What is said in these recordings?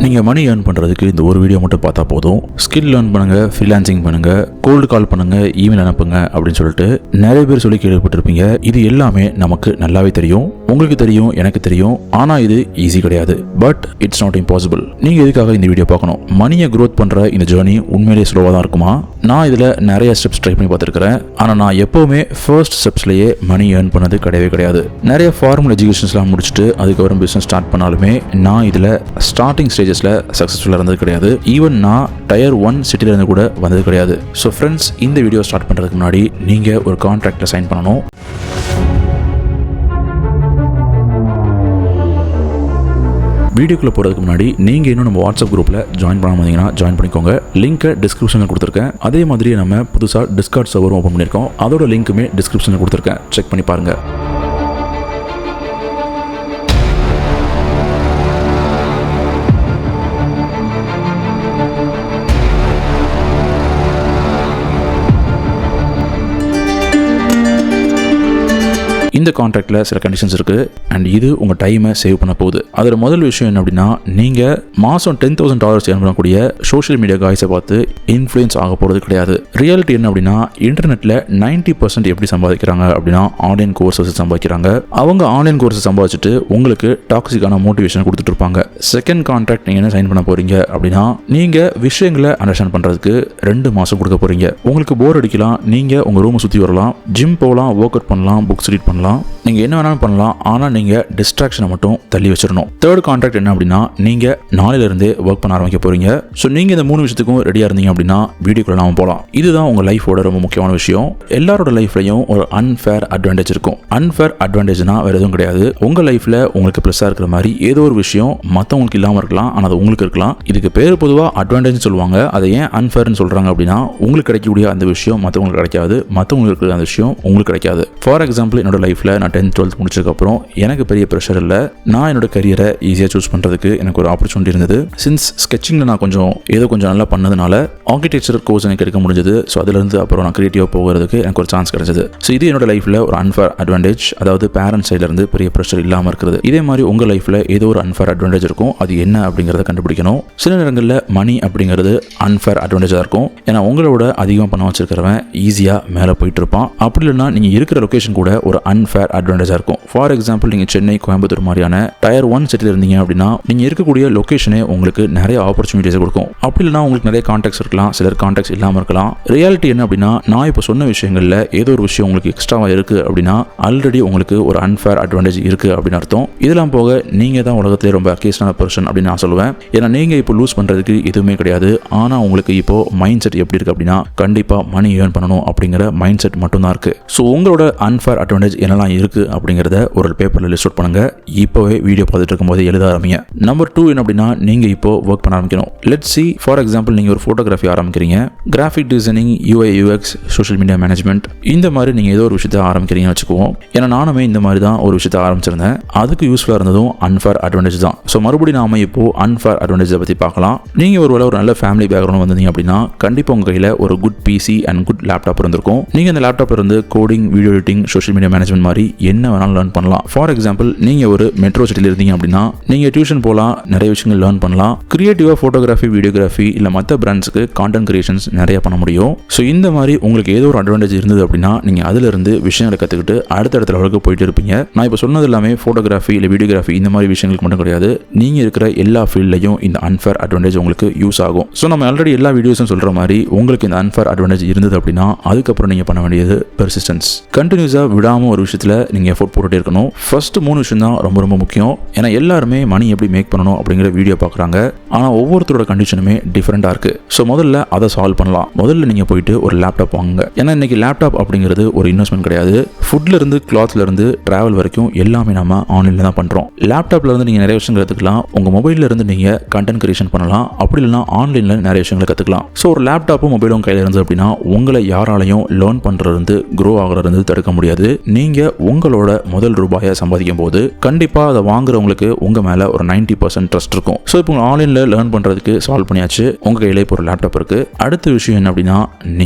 நீங்கள் money earn பண்ணுறதுக்கு இந்த ஒரு வீடியோ மட்டும் பார்த்தா போதும். ஸ்கில் லேர்ன் பண்ணுங்கள், ஃப்ரீலான்சிங் பண்ணுங்கள், கோல்டு கால் பண்ணுங்கள், இமெயில் அனுப்புங்க அப்படின்னு சொல்லிட்டு நிறைய பேர் சொல்லி கேள்விப்பட்டிருப்பீங்க. இது எல்லாமே நமக்கு நல்லாவே தெரியும், உங்களுக்கு தெரியும், எனக்கு தெரியும். ஆனால் இது ஈஸி கிடையாது. But it's not impossible. நீங்கள் எதுக்காக இந்த வீடியோ பார்க்கணும்? மணியை க்ரோத் பண்ணுற இந்த ஜேர்னி உண்மையிலேயே ஸ்லோவாக தான் இருக்குமா? நான் இதில் நிறைய ஸ்டெப்ஸ் ட்ரை பண்ணி பார்த்துருக்கிறேன். ஆனால் நான் எப்போவுமே ஃபர்ஸ்ட் ஸ்டெப்ஸ்லேயே மணி ஏர்ன் பண்ணது கிடையவே கிடையாது. நிறைய ஃபார்மல் எஜுகேஷன்ஸ்லாம் முடிச்சுட்டு அதுக்கப்புறம் பிஸ்னஸ் ஸ்டார்ட் பண்ணாலுமே நான் இதில் ஸ்டார்டிங் ஸ்டேஜஸில் சக்ஸஸ்ஃபுல்லாக இருந்தது கிடையாது. ஈவன் நான் டயர் 1 சிட்டிலேருந்து கூட வந்தது கிடையாது. ஸோ ஃப்ரெண்ட்ஸ், இந்த வீடியோ ஸ்டார்ட் பண்ணுறதுக்கு முன்னாடி நீங்கள் ஒரு கான்ட்ராக்டில் சைன் பண்ணணும். வீடியோக்குள்ளே போகிறதுக்கு முன்னாடி நீங்கள் இன்னும் நம்ம வாட்ஸ்அப் குரூப்பில் ஜாயின் பண்ணாமல் இருந்தீங்கன்னா ஜாயின் பண்ணிக்கோங்க. லிங்க்கை டிஸ்கிரிப்ஷனில் கொடுத்துருக்கேன். அதே மாதிரி நம்ம புதுசாக டிஸ்கார்ட் சர்வரும் ஓப்பன் பண்ணியிருக்கோம். அதோட லிங்க்குமே டிஸ்கிரிப்ஷனில் கொடுத்துருக்கேன். செக் பண்ணி பாருங்கள். இந்த கான்ட்ராக்டில் சில கண்டிஷன்ஸ் இருக்குது. அண்ட் இது உங்கள் டைமை சேவ் பண்ண போகுது. அதில் முதல் விஷயம் என்ன அப்படின்னா, நீங்கள் மாதம் $10,000 ஏர்ன் பண்ணக்கூடிய சோஷியல் மீடியா காய்ஸை பார்த்து இன்ஃப்ளூயன்ஸ் ஆக போகிறது கிடையாது. ரியாலிட்டி என்ன அப்படின்னா, இன்டர்நெட்டில் 90% எப்படி சம்பாதிக்கிறாங்க அப்படின்னா ஆன்லைன் கோர்ஸஸ் சம்பாதிக்கிறாங்க. அவங்க ஆன்லைன் கோர்ஸஸ் சம்பாதிச்சுட்டு உங்களுக்கு டாக்ஸிக்கான மோட்டிவேஷன் கொடுத்துட்டு இருப்பாங்க. செகண்ட் கான்ட்ராக்ட் நீங்கள் என்ன சைன் பண்ண போகிறீங்க அப்படின்னா, நீங்கள் விஷயங்களை அண்டர்ஸ்டாண்ட் பண்ணுறதுக்கு 2 மாதம் கொடுக்க போகிறீங்க. உங்களுக்கு போர் அடிக்கலாம், நீங்கள் உங்கள் ரூமை சுற்றி வரலாம், ஜிம் போகலாம், ஒர்க் அவுட் பண்ணலாம், புக்ஸ் ரீட் பண்ணலாம், நீங்க என்ன வேணாலும் பண்ணலாம். ஆனால் நீங்க டிஸ்ட்ராக்ஷனை மட்டும் தள்ளி வச்சிடணும். தேர்ட் கான்ட்ராக்ட் என்ன அப்படின்னா, நீங்க நாளையிலிருந்து ஒர்க் பண்ண ஆரம்பிக்க போறீங்க. ஸோ நீங்க இந்த 3 விஷயத்துக்கும் ரெடியா இருந்தீங்க அப்படின்னா வீடியோக்குள்ள நாம போகலாம். இதுதான் உங்க லைஃபோட ரொம்ப முக்கியமான விஷயம். எல்லாரோட லைஃப்லையும் ஒரு அன்ஃபேர் அட்வான்டேஜ் இருக்கும். அன்ஃபேர் அட்வான்டேஜ்னா வேற எதுவும் கிடையாது. உங்க லைஃப்ல உங்களுக்கு ப்ளஸ்ஸா இருக்கிற மாதிரி ஏதோ ஒரு விஷயம் மற்றவங்களுக்கு இல்லாமல் இருக்கலாம், ஆனால் அது உங்களுக்கு இருக்கலாம். இதுக்கு பேர் பொதுவாக அட்வான்டேஜ் சொல்லுவாங்க. அதை ஏன் அன்ஃபேர்னு சொல்றாங்க அப்படின்னா, உங்களுக்கு கிடைக்கக்கூடிய அந்த விஷயம் மற்றவங்களுக்கு கிடைக்காது, மற்றவங்களுக்கு இருக்கிற அந்த விஷயம் உங்களுக்கு கிடைக்காது. ஃபார் எக்ஸாம்பிள், என்னோட லைஃப்ல நான் 10th 12th முடிச்சதுக்கப்புறம் எனக்கு பெரிய ப்ரெஷர் இல்லை. நான் என்னோட கரியரை ஈஸியாக சூஸ் பண்ணுறதுக்கு எனக்கு ஒரு ஆப்பர்ச்சுனிட்டி இருந்தது. சின்ஸ் ஸ்கெச்சிங்கில் நான் கொஞ்சம் நல்லா பண்ணதுனால ஆர்கிடெக்சர் கோர்ஸ் எனக்கு எடுக்க முடிஞ்சது. ஸோ அதுலேருந்து அப்புறம் நான் கிரியேட்டிவாக போகிறதுக்கு எனக்கு ஒரு சான்ஸ் கிடைச்சது. ஸோ இது என்னோட லைஃப்பில் ஒரு அன்ஃபேர் அட்வான்டேஜ். அதாவது பேரண்ட்ஸ் சைட்லேருந்து பெரிய ப்ரெஷர் இல்லாமல் இருக்கிறது. இதே மாதிரி உங்கள் லைஃப்பில் ஏதோ ஒரு அன்ஃபேர் அட்வான்டேஜ் இருக்கும். அது என்ன அப்படிங்கிறத கண்டுபிடிக்கணும். சில நேரங்களில் மணி அப்படிங்கிறது அன்ஃபேர் அட்வான்டேஜாக இருக்கும். ஏன்னா உங்களோட அதிகமாக பணம் வச்சிருக்கிறவன் ஈஸியாக மேலே போயிட்டு இருப்பான். அப்படி இல்லைன்னா நீங்கள் இருக்கிற லொக்கேஷன் கூட ஒரு அன்ஃபேர் அட்வான்டேஜாக இருக்கும். ஃபார் எக்ஸாம்பிள், நீங்கள் சென்னை, கோயம்புத்தூர் மாதிரியான டயர் 1 சிட்டியில் இருந்தீங்க அப்படின்னா நீங்கள் இருக்கக்கூடிய லொக்கேஷனே உங்களுக்கு நிறைய ஆப்பர்ச்சுனிட்டிஸை கொடுக்கும். அப்படி இல்லைனா உங்களுக்கு நிறைய கான்டாக்ட்ஸ் இருக்கலாம், சிலர் கான்டாக்ட்ஸ் இல்லாமல் இருக்கலாம். ரியாலிட்டி என்ன அப்படின்னா, நான் இப்போ சொன்ன விஷயங்களில் ஏதோ ஒரு விஷயம் உங்களுக்கு எக்ஸ்ட்ராவாக இருக்குது அப்படின்னா ஆல்ரெடி உங்களுக்கு ஒரு அன்ஃபேர் அட்வான்டேஜ் இருக்குது அப்படின்னு அர்த்தம். இதெல்லாம் போக நீங்கள் தான் உலகத்திலே ரொம்ப அக்கேஷனான பர்சன் அப்படின்னு நான் சொல்லுவேன். ஏன்னா நீங்கள் இப்போ லூஸ் பண்ணுறதுக்கு எதுவுமே கிடையாது. ஆனால் உங்களுக்கு இப்போ மைண்ட் செட் எப்படி இருக்குது அப்படின்னா, கண்டிப்பாக மணி ஏர்ன் பண்ணணும் அப்படிங்கிற மைண்ட் செட் மட்டும்தான் இருக்குது. ஸோ உங்களோட அன்ஃபேர் அட்வான்டேஜ் என்னெல்லாம் இருக்குது அப்படிங்கிறத ஒரு பேப்பரில் லிஸ்ட் அவுட் பண்ணுங்க. இப்போவே வீடியோ பார்த்துட்டு இருக்கும்போது எழுத ஆரம்பிங்க. நம்பர் 2 என்ன அப்படின்னா, நீங்கள் இப்போ ஒர்க் பண்ண ஆரம்பிக்கணும். லெட்ஸ் சி, ஃபார் எக்ஸாம்பிள், நீங்கள் ஒரு ஃபோட்டோகிராஃபி ஆரம்பிக்கிறீங்க. Graphic designing, UI UX, social media management, இந்த மாதிரி நீங்கள் ஏதோ ஒரு விஷயத்தை ஆரம்பிக்கிறீங்கன்னு வச்சுக்குவோம். ஏன்னா நானுமே இந்த மாதிரி தான் ஒரு விஷயத்தை ஆரம்பிச்சிருந்தேன். அதுக்கு யூஸ்ஃபுல்லாக இருந்ததும் அன்ஃபேர் அட்வான்டேஜ் தான். ஸோ மறுபடியும் நாம இப்போ அன்ஃபேர் அட்வான்டேஜை பற்றி பார்க்கலாம். நீங்கள் ஒரு நல்ல ஃபேமிலி பேக்ரவுண்ட் வந்தீங்க அப்படின்னா கண்டிப்பாக உங்கள் கையில் ஒரு good PC and good laptop இருந்திருக்கும். நீங்கள் அந்த லேப்டாப்ல இருந்து coding, video editing, social media management மாதிரி என்ன வேணாலும் லேர்ன் பண்ணலாம். ஃபார் எக்ஸாம்பிள், நீங்கள் ஒரு மெட்ரோ சிட்டியில் இருந்தீங்க அப்படின்னா நீங்கள் டியூஷன் போகலாம், நிறைய விஷயங்கள் லேர்ன் பண்ணலாம். கிரியேட்டிவாக ஃபோட்டோகிராஃபி, வீடியோகிராஃபி இல்லை மற்ற பிராண்ட்ஸுக்கு கான்டென்ட் கிரியேஷன்ஸ் நிறைய பண்ண முடியும். ஸோ இந்த மாதிரி உங்களுக்கு ஏதோ ஒரு அட்வான்டேஜ் இருந்தது அப்படின்னா நீங்கள் அதிலிருந்து விஷயங்களை கற்றுக்கிட்டு அடுத்தடுத்த லெவலுக்கு போயிட்டு இருப்பீங்க. நான் இப்போ சொன்னது எல்லாமே ஃபோட்டோகிராஃபி இல்லை வீடியோகிராஃபி இந்த மாதிரி விஷயங்களுக்கு மட்டும் கிடையாது. நீங்கள் இருக்கிற எல்லா ஃபீல்ட்லையும் இந்த அன்ஃபேர் அட்வான்டேஜ் உங்களுக்கு யூஸ் ஆகும். ஸோ நம்ம ஆல்ரெடி எல்லா வீடியோஸும் சொல்கிற மாதிரி உங்களுக்கு இந்த அன்ஃபேர் அட்வான்டேஜ் இருந்தது அப்படின்னா அதுக்கப்புறம் நீங்கள் பண்ண வேண்டியது பெர்சிஸ்டன்ஸ். கண்டினியூஸாக விடாமல் ஒரு விஷயத்தில் நீங்கள் எஃபோர்ட் போட்டுட்டே இருக்கணும். ஃபர்ஸ்ட் 3 விஷயம் தான் ரொம்ப முக்கியம். ஏன்னா எல்லாருமே மணி எப்படி மேக் பண்ணணும் அப்படிங்கிற வீடியோ பார்க்குறாங்க. ஆனால் ஒவ்வொருத்தரோட கண்டிஷனுமே டிஃப்ரெண்டாக இருக்கு. ஸோ முதல்ல அதை சால்வ் பண்ணலாம். முதல்ல நீங்கள் போயிட்டு ஒரு லேப்டாப் வாங்குங்க. ஏன்னா இன்னைக்கு லேப்டாப் அப்படிங்கிறது ஒரு இன்வெஸ்ட்மெண்ட் கிடையாது. ஃபுட்ல இருந்து கிளாத்ல இருந்து டிராவல் வரைக்கும் எல்லாமே நம்ம ஆன்லைனில் தான் பண்ணுறோம். லேப்டாப்ல இருந்து நீங்கள் நிறைய விஷயங்கள் கற்றுக்கலாம். உங்கள் மொபைலில் இருந்து நீங்கள் கண்டென்ட் கிரியேஷன் பண்ணலாம். அப்படி இல்லைனா ஆன்லைனில் நிறைய விஷயங்களை கற்றுக்கலாம். ஸோ ஒரு லேப்டாப்பும் மொபைலும் கையில் இருந்தது அப்படின்னா உங்களை யாராலையும் லேர்ன் பண்ணுறது, க்ரோ ஆகிறது தடுக்க முடியாது. நீங்கள் உங்களோட முதல் ரூபாயை சம்பாதிக்கும் போது கண்டிப்பாக அதை வாங்குறவங்களுக்கு உங்கள் மேலே ஒரு 90% ட்ரஸ்ட் இருக்கும். ஸோ இப்போ ஆன்லைனில் லேர்ன் பண்ணுறதுக்கு சால்வ் பண்ணியாச்சு. உங்கள் கையில் இப்போ ஒரு லேப்டாப் இருக்குது. அடுத்த விஷயம் என்ன அப்படின்னா,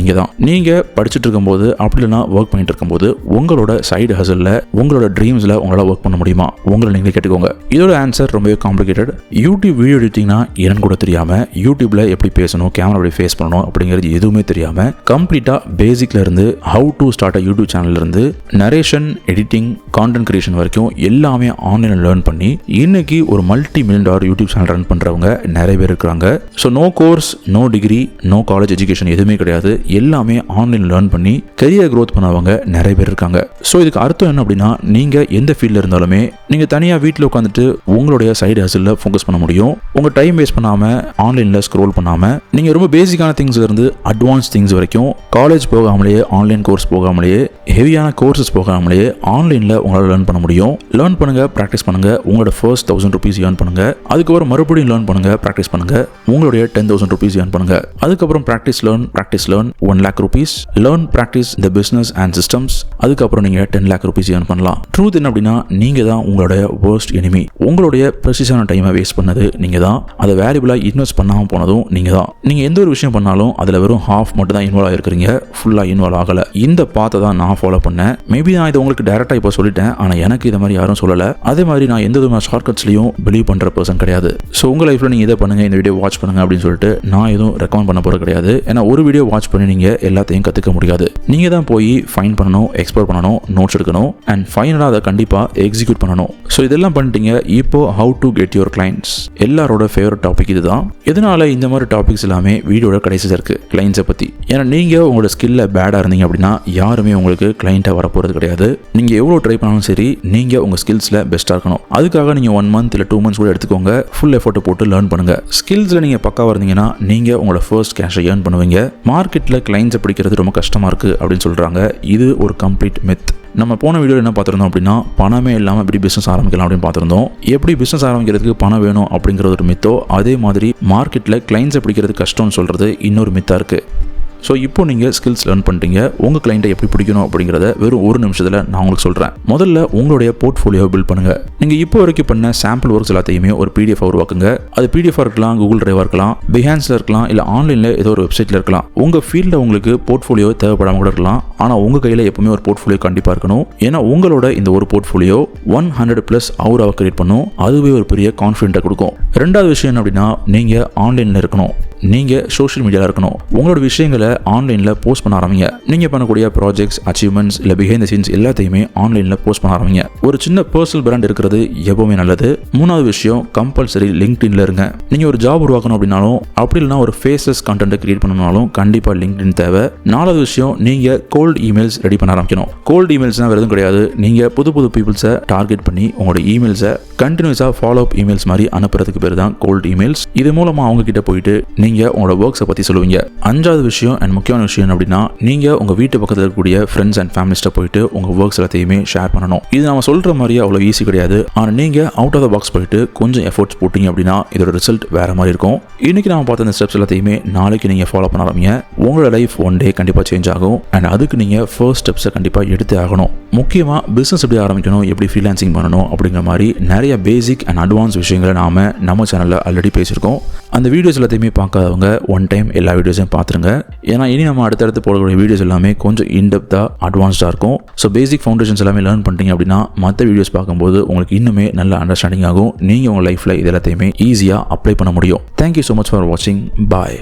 நீங்கள் படிச்சுட்டு இருக்கும்போது அப்படி இல்லைனா ஒர்க் பண்ணிட்டு இருக்கும்போது உங்களோட சைடு ஹசலில், உங்களோட ட்ரீம்ஸில் உங்களால் ஒர்க் பண்ண முடியுமா? உங்களை நீங்களே கேட்டுக்கோங்க. இதோட ஆன்சர் ரொம்பவே காம்ப்ளிகேட்டட். யூடியூப் வீடியோ எடிட்டிங்னா என்னன்னு கூட தெரியாமல், யூடியூப்ல எப்படி பேசணும், கேமரா எப்படி ஃபேஸ் பண்ணணும் அப்படிங்கிறது எதுவுமே தெரியாமல் கம்ப்ளீட்டாக பேசிக்ல இருந்து how to start a YouTube சேனல்ல இருந்து நரேஷன், எடிட்டிங், கான்டென்ட் கிரியேஷன் வரைக்கும் எல்லாமே ஆன்லைனில் லேர்ன் பண்ணி இன்னைக்கு ஒரு $multi-million யூடியூப் சேனல் ரன் பண்ணுறவங்க நிறைய பேர் இருக்கிறாங்க. So no course, no degree, no college education எதுவுமே கிடையாது. எல்லாமே ஆன்லைன் லேர்ன் பண்ணி கரியர் க்ரோத் பண்ணவங்க நிறைய பேர் இருக்காங்க. ஸோ இதுக்கு அர்த்தம் என்ன அப்படின்னா, நீங்கள் எந்த ஃபீல்டில் இருந்தாலுமே நீங்கள் தனியாக வீட்டில் உட்காந்துட்டு உங்களுடைய சைடு ஹசிலில் ஃபோக்கஸ் பண்ண முடியும். உங்கள் டைம் வேஸ்ட் பண்ணாமல், ஆன்லைனில் ஸ்க்ரோல் பண்ணாமல், நீங்கள் ரொம்ப பேசிக்கான திங்ஸ்ல இருந்து அட்வான்ஸ் திங்ஸ் வரைக்கும் காலேஜ் போகாமலேயே, ஆன்லைன் கோர்ஸ் போகாமலேயே, ஹெவியான கோர்சஸ் போகாமலேயே ஆன்லைனில் உங்களால் லேர்ன் பண்ண முடியும். லேர்ன் பண்ணுங்க, ப்ராக்டிஸ் பண்ணுங்க. உங்களோட ஃபர்ஸ்ட் ₹1000 ஏர்ன் பண்ணுங்க. அதுக்கப்புறம் மறுபடியும் லேர்ன் பண்ணுங்க, ப்ராக்டிஸ் பண்ணுங்க. உங்களுடைய $10,000 ஏர்ன் பண்ணுங்க. அதுக்கப்புறம் practice learn ₹1,00,000. Learn practice the business and systems. அதுக்கப்புறம் நீங்க $10,00,000 ஏர்ன் பண்ணலாம். ட்ரூத் என்ன அப்படின்னா, நீங்க தான் உங்களுடைய worst enemy. உங்களுடைய ப்ரெசிஷனான டைமை வேஸ்ட் பண்ணது நீங்க தான். அதை வேல்யூபிளா இன்வெஸ்ட் பண்ணாம போனதும் நீங்க தான். நீங்க எந்த ஒரு விஷயம் பண்ணாலும் அதுல வெறும் ஹாஃப் மட்டும் தான் இன்வால்வ் ஆயிருக்கிறீங்க, ஃபுல்லா இன்வால்வ் ஆகல. இந்த பாத்தை தான் நான் ஃபாலோ பண்ணேன். மேபி நான் இதை உங்களுக்கு டைரக்டா இப்போ சொல்லிட்டேன், ஆனா எனக்கு இதை மாதிரி யாரும் சொல்லல. அதே மாதிரி நான் எந்த விதமான ஷார்ட்கட்ஸ்லயும் பிலீவ் பண்ற பர்சன் கிடையாது. ஸோ உங்கள் லைஃப்ல நீங்க இதை பண்ணுங்க, இந்த வீடியோ வாட்ச் பண்ணுங்க அப்படின்னு சொல்லிட்டு நான் எதுவும் ரெக்கமெண்ட் பண்ண போறது கிடையாது. ஏன்னா ஒரு வீடியோ வாட்ச் பண்ணி நீங்க எல்லாத்தையும் கத்துக்க முடியாது. நீங்க தான் போய் ஃபைன் பண்ணணும், எக்ஸ்ப்ளோர் பண்ணணும், நோட்ஸ் எடுக்கணும், அண்ட் ஃபைனலா அதை கண்டிப்பா எக்ஸிக்யூட் பண்ணணும். ஸோ இதெல்லாம் பண்ணிட்டீங்க. இப்போ how to get your clients. எல்லாரோட ஃபேவரட் டாபிக் இதுதான். எதனால இந்த மாதிரி டாபிக்ஸ் எல்லாமே வீடியோட கடைசியில் இருக்கு, கிளைண்ட்ஸை பத்தி. ஏன்னா நீங்க உங்களோட ஸ்கில்ல பேடா இருந்தீங்க அப்படின்னா யாருமே உங்களுக்கு கிளைண்ட்டா வரப்போறது கிடையாது. நீங்க எவ்வளவு ட்ரை பண்ணாலும் சரி, நீங்க உங்க ஸ்கில்ஸ்ல பெஸ்டா இருக்கணும். அதுக்காக நீங்க 1 month இல்ல 2 months கூட எடுத்துக்கோங்க. ஃபுல் எஃபோர்ட் போட்டு லேர்ன் பண்ணுங்க. ஸ்கில்ஸ்ல நீங்க பக்காவா இருந்தீங்கன்னா நீங்க உங்களோட ஃபர்ஸ்ட் கேஷை ஏர்ன் பண்ணுவீங்க. மார்க்கெட்ல கிளைண்ட்ஸை பிடிக்கிறது ரொம்ப கஷ்டமா இருக்கு அப்படின்னு சொல்றாங்க. இது ஒரு கம்ப்ளீட் மித். நம்ம போன வீடியோவில் என்ன பார்த்துருந்தோம் அப்படின்னா, பணமே இல்லாமல் எப்படி பிஸ்னஸ் ஆரம்பிக்கலாம் அப்படின்னு பார்த்துருந்தோம். எப்படி பிஸ்னஸ் ஆரம்பிக்கிறதுக்கு பணம் வேணும் அப்படிங்கிறது ஒரு மித்தோ, அதே மாதிரி மார்க்கெட்டில் கிளைண்ட்ஸை பிடிக்கிறது கஷ்டம்னு சொல்கிறது இன்னொரு மித்தாக இருக்குது. ஸோ இப்போ நீங்கள் ஸ்கில்ஸ் லேர்ன் பண்ணிட்டீங்க. உங்கள் கிளைண்ட்டை எப்படி பிடிக்கணும் அப்படிங்கிறத வெறும் 1 நிமிஷத்தில் நான் உங்களுக்கு சொல்கிறேன். முதல்ல உங்களுடைய போர்ட்ஃபோலியோவை பில்ட் பண்ணுங்கள். நீங்கள் இப்போ வரைக்கும் பண்ண சாம்பிள் ஒர்க்ஸ் எல்லாத்தையுமே ஒரு PDF உருவாக்குங்க. அது PDF இருக்கலாம், கூகுள் டிரைவாக இருக்கலாம், பிஹான்ஸில் இருக்கலாம், இல்லை ஆன்லைனில் ஏதோ ஒரு வெப்சைட்டில் இருக்கலாம். உங்கள் ஃபீல்டில் உங்களுக்கு போர்ட்ஃபோலியோ தேவைப்படாமல் கூட இருக்கலாம். ஆனால் உங்கள் கையில் எப்பவுமே ஒரு போர்ட்ஃபோலியோ கண்டிப்பாக இருக்கணும். ஏன்னா உங்களோட இந்த ஒரு போர்ட்ஃபோலியோ 100+ ஹவராக கிரியேட் பண்ணும். அதுவே ஒரு பெரிய கான்ஃபிடென்ட்டை கொடுக்கும். ரெண்டாவது விஷயம் என்ன அப்படின்னா, நீங்கள் ஆன்லைனில் இருக்கணும். நீங்கள் சோஷியல் மீடியாவில் இருக்கணும். உங்களோட விஷயங்களை ஆன்லைனில் போஸ்ட் பண்ண ஆரம்பிங்க. நீங்கள் பண்ணக்கூடிய ப்ராஜெக்ட்ஸ், அச்சீவ்மெண்ட்ஸ் இல்லை பிஹைண்ட் த சீன்ஸ் எல்லாத்தையுமே ஆன்லைனில் போஸ்ட் பண்ண ஆரம்பிங்க. ஒரு சின்ன பர்சனல் பிராண்ட் இருக்கிறது எப்பவுமே நல்லது. மூணாவது விஷயம், கம்பல்சரி லிங்க்டின்ல இருங்க. நீங்கள் ஒரு ஜாப் உருவாக்கணும் அப்படின்னாலும், அப்படி இல்லைனா ஒரு ஃபேஸஸ் கண்டென்ட்டை கிரியேட் பண்ணணும்னாலும் கண்டிப்பாக லிங்க்டின் தேவை. நாலாவது விஷயம், நீங்கள் கோல்டு இமெயில்ஸ் ரெடி பண்ண ஆரம்பிக்கணும். கோல்டு இமெயில்ஸ்னால் வேறு எதுவும் கிடையாது. நீங்கள் புது பீப்புள்ஸை டார்கெட் பண்ணி உங்களோட இமெயில்ஸை கண்டினியூஸாக ஃபாலோ அப் இமெயில்ஸ் மாதிரி அனுப்புறதுக்கு பேர் தான் கோல்டு இமெயில்ஸ். இது மூலமாக அவங்க கிட்ட போயிட்டு நீங்கள் உங்களோட ஒர்க்ஸை பற்றி சொல்லுவீங்க. அஞ்சாவது விஷயம் அண்ட் முக்கியமான விஷயம் என்ன அப்படின்னா, நீங்கள் உங்கள் வீட்டு பக்கத்தில் இருக்கக்கூடிய ஃப்ரெண்ட்ஸ் அண்ட் ஃபேமிலிஸ்ட்டை போயிட்டு உங்கள் ஒர்க்ஸ் எல்லாத்தையுமே ஷேர் பண்ணணும். இது நம்ம சொல்கிற மாதிரியே அவ்வளோ ஈஸி கிடையாது. ஆனால் நீங்கள் அவுட் ஆஃப் த பாக்ஸ் போயிட்டு கொஞ்சம் எஃபோர்ட்ஸ் போட்டிங்க அப்படின்னா இதோட ரிசல்ட் வேறு மாதிரி இருக்கும். இன்றைக்கி நம்ம பார்த்த இந்த ஸ்டெப்ஸ் எல்லாத்தையுமே நாளைக்கு நீங்கள் ஃபாலோ பண்ண ஆரம்பிங்க. உங்களோட லைஃப் ஒன் டே கண்டிப்பாக சேஞ்ச் ஆகும். அண்ட் அதுக்கு நீங்கள் ஃபர்ஸ்ட் ஸ்டெப்ஸை கண்டிப்பாக எடுத்து ஆகணும். முக்கியமாக பிஸ்னஸ் எப்படி ஆரம்பிக்கணும், எப்படி ஃப்ரீலான்சிங் பண்ணணும் அப்படிங்கிற மாதிரி நிறைய பேசிக் அண்ட் அட்வான்ஸ் விஷயங்களை நம்ம சேனலில் ஆல்ரெடி பேசியிருக்கோம். அந்த வீடியோஸ் எல்லாத்தையுமே பார்க்காதவங்க ஒன் டைம் எல்லா வீடியோஸையும் பார்த்துருங்க. ஏன்னா இனி நம்ம அடுத்தடுத்து போடக்கூடிய வீடியோஸ் எல்லாமே கொஞ்சம் இன்டெப்த்தாக அட்வான்ஸ்டாக இருக்கும். ஸோ பேசிக் ஃபவுண்டேஷன்ஸ் எல்லாமே லேர்ன் பண்ணிட்டீங்க அப்படின்னா மற்ற வீடியோஸ் பார்க்கும்போது உங்களுக்கு இன்னுமே நல்ல அண்டர்ஸ்டாண்டிங் ஆகும். நீங்கள் உங்கள் லைஃப்பில் இது எல்லாத்தையுமே ஈஸியாக அப்ளை பண்ண முடியும். தேங்க்யூ ஸோ மச் ஃபார் வாட்சிங். பாய்.